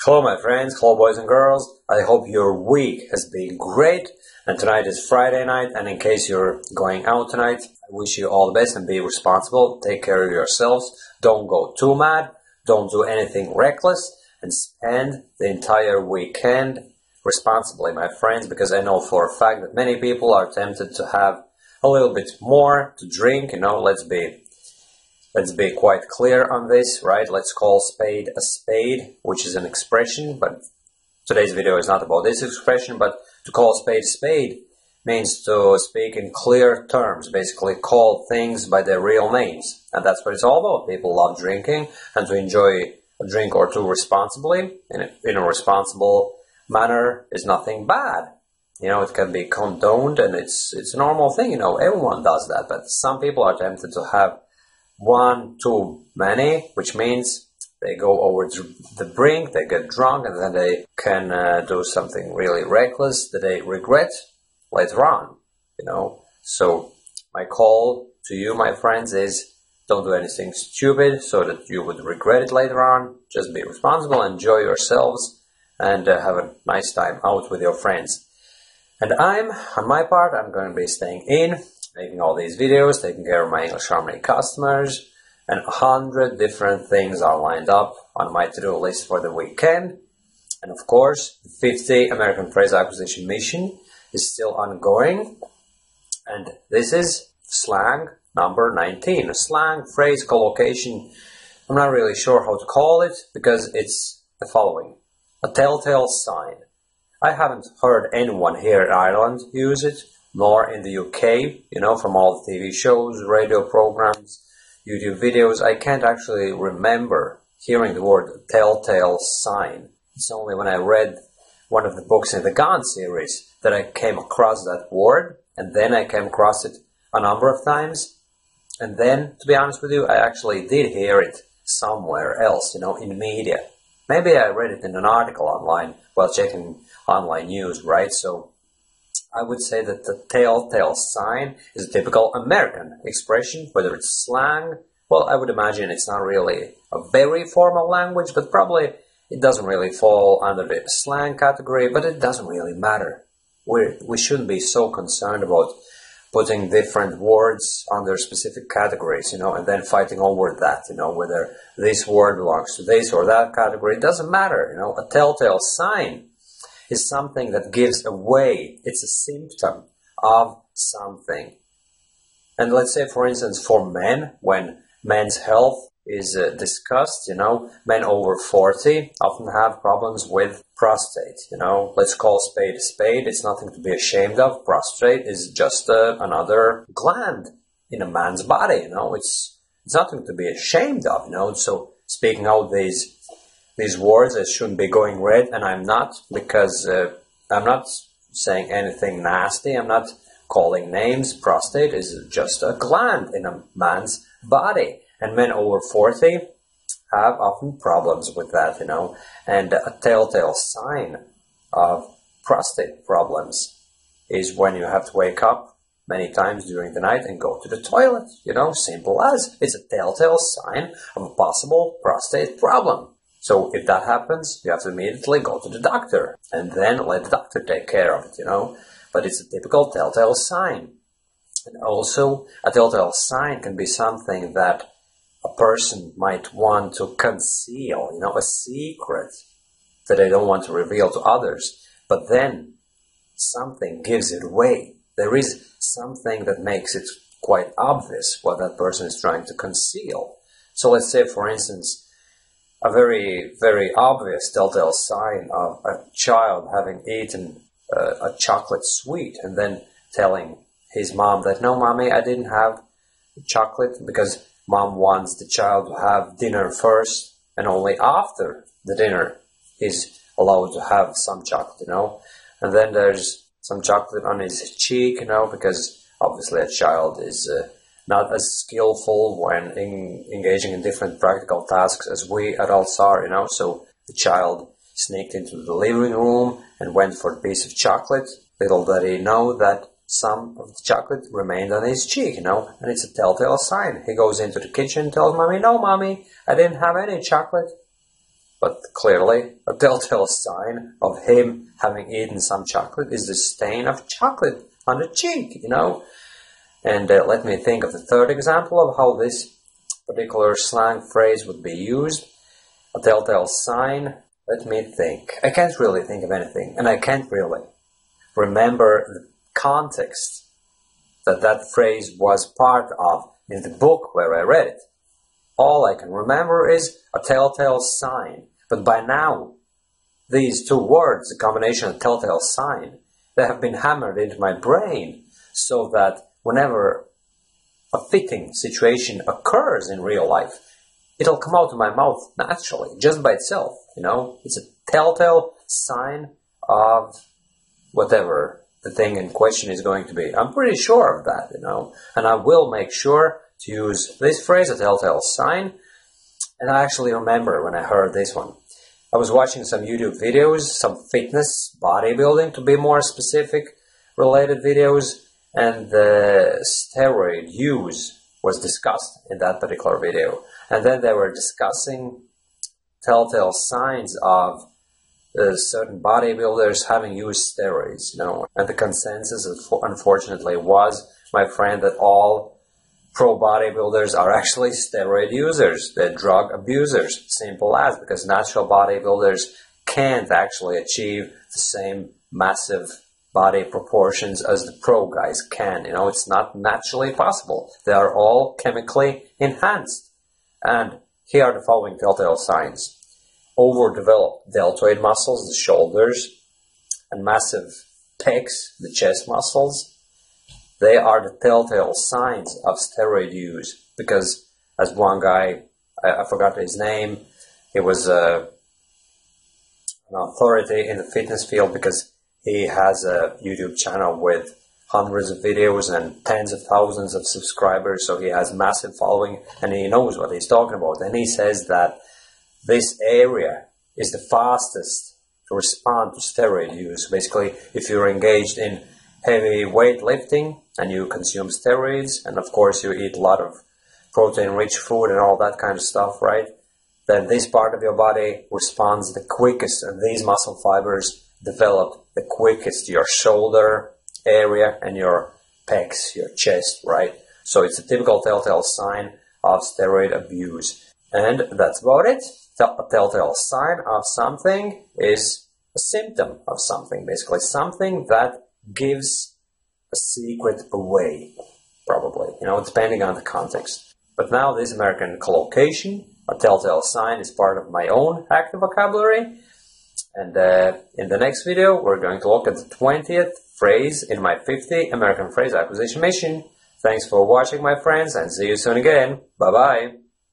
Hello my friends, hello boys and girls. I hope your week has been great, and tonight is Friday night, and in case you're going out tonight, I wish you all the best and be responsible. Take care of yourselves. Don't go too mad. Don't do anything reckless, and spend the entire weekend responsibly, my friends, because I know for a fact that many people are tempted to have a little bit more to drink. Let's be quite clear on this, right? Let's call spade a spade, which is an expression, but today's video is not about this expression, but to call spade a spade means to speak in clear terms, basically call things by their real names. And that's what it's all about. People love drinking, and to enjoy a drink or two responsibly, in a responsible manner, is nothing bad. You know, it can be condoned, and it's a normal thing, you know, everyone does that, but some people are tempted to have one too many, which means they go over the brink, they get drunk, and then they can do something really reckless that they regret later on, you know. So my call to you, my friends, is don't do anything stupid so that you would regret it later on. Just be responsible, enjoy yourselves, and have a nice time out with your friends. And on my part, I'm going to be staying in, making all these videos, taking care of my English Harmony customers, and 100 different things are lined up on my to-do list for the weekend. And of course, the 50 American phrase acquisition mission is still ongoing. And this is slang number 19, a slang phrase collocation. I'm not really sure how to call it because it's the following: a telltale sign. I haven't heard anyone here in Ireland use it, nor in the UK, you know, from all the TV shows, radio programs, YouTube videos. I can't actually remember hearing the word telltale sign. It's only when I read one of the books in the Gone series that I came across that word, and then I came across it a number of times. And then, to be honest with you, I actually did hear it somewhere else, you know, in media. Maybe I read it in an article online while checking online news, right? So I would say that the telltale sign is a typical American expression, whether it's slang. Well, I would imagine it's not really a very formal language, but probably it doesn't really fall under the slang category, but it doesn't really matter. We shouldn't be so concerned about putting different words under specific categories, you know, and then fighting over that, you know, whether this word belongs to this or that category. It doesn't matter, you know. A telltale sign is something that gives away, it's a symptom of something. And let's say, for instance, for men, when men's health is discussed, you know, men over 40 often have problems with prostate, you know. Let's call spade a spade. It's nothing to be ashamed of. Prostate is just another gland in a man's body, you know. It's nothing to be ashamed of, you know. So speaking out these words, it shouldn't be going red, and I'm not, because I'm not saying anything nasty. I'm not calling names. Prostate is just a gland in a man's body, and men over 40 have often problems with that, you know. And a telltale sign of prostate problems is when you have to wake up many times during the night and go to the toilet, you know, simple as. It's a telltale sign of a possible prostate problem. So if that happens, you have to immediately go to the doctor and then let the doctor take care of it, you know. But it's a typical telltale sign. And also, a telltale sign can be something that a person might want to conceal, you know, a secret that they don't want to reveal to others. But then something gives it away. There is something that makes it quite obvious what that person is trying to conceal. So let's say, for instance, a very, very obvious telltale sign of a child having eaten a chocolate sweet and then telling his mom that, no, mommy, I didn't have chocolate, because mom wants the child to have dinner first, and only after the dinner is allowed to have some chocolate, you know. And then there's some chocolate on his cheek, you know, because obviously a child is not as skillful when engaging in different practical tasks as we adults are, you know. So the child sneaked into the living room and went for a piece of chocolate. Little did he know that some of the chocolate remained on his cheek, you know, and it's a telltale sign. He goes into the kitchen and tells mommy, no, mommy, I didn't have any chocolate. But clearly, a telltale sign of him having eaten some chocolate is the stain of chocolate on the cheek, you know. And let me think of the third example of how this particular slang phrase would be used. A telltale sign. Let me think. I can't really think of anything, and I can't really remember the context that phrase was part of in the book where I read it. All I can remember is a telltale sign. But by now, these two words, the combination of telltale sign, they have been hammered into my brain so that whenever a fitting situation occurs in real life, it'll come out of my mouth naturally, just by itself, you know? It's a telltale sign of whatever the thing in question is going to be. I'm pretty sure of that, you know? And I will make sure to use this phrase, a telltale sign. And I actually remember when I heard this one. I was watching some YouTube videos, some fitness, bodybuilding to be more specific, related videos, and the steroid use was discussed in that particular video. And then they were discussing telltale signs of certain bodybuilders having used steroids, you know. And the consensus, unfortunately, was, my friend, that all pro bodybuilders are actually steroid users. They're drug abusers. Simple as, because natural bodybuilders can't actually achieve the same massive body proportions as the pro guys can. You know, it's not naturally possible. They are all chemically enhanced. And here are the following telltale signs. Overdeveloped deltoid muscles, the shoulders, and massive pecs, the chest muscles. They are the telltale signs of steroid use, because as one guy, I forgot his name, he was an authority in the fitness field because he has a YouTube channel with hundreds of videos and tens of thousands of subscribers, so he has massive following and he knows what he's talking about. And he says that this area is the fastest to respond to steroid use. Basically, if you're engaged in heavy weightlifting and you consume steroids, and of course you eat a lot of protein-rich food and all that kind of stuff, right? Then this part of your body responds the quickest, and these muscle fibers develop the quickest, your shoulder area and your pecs, your chest, right? So it's a typical telltale sign of steroid abuse. And that's about it. A telltale sign of something is a symptom of something, basically. Something that gives a secret away, probably, you know, depending on the context. But now this American collocation, a telltale sign, is part of my own active vocabulary. And in the next video, we're going to look at the 20th phrase in my 50 American phrase acquisition mission. Thanks for watching, my friends, and see you soon again. Bye-bye.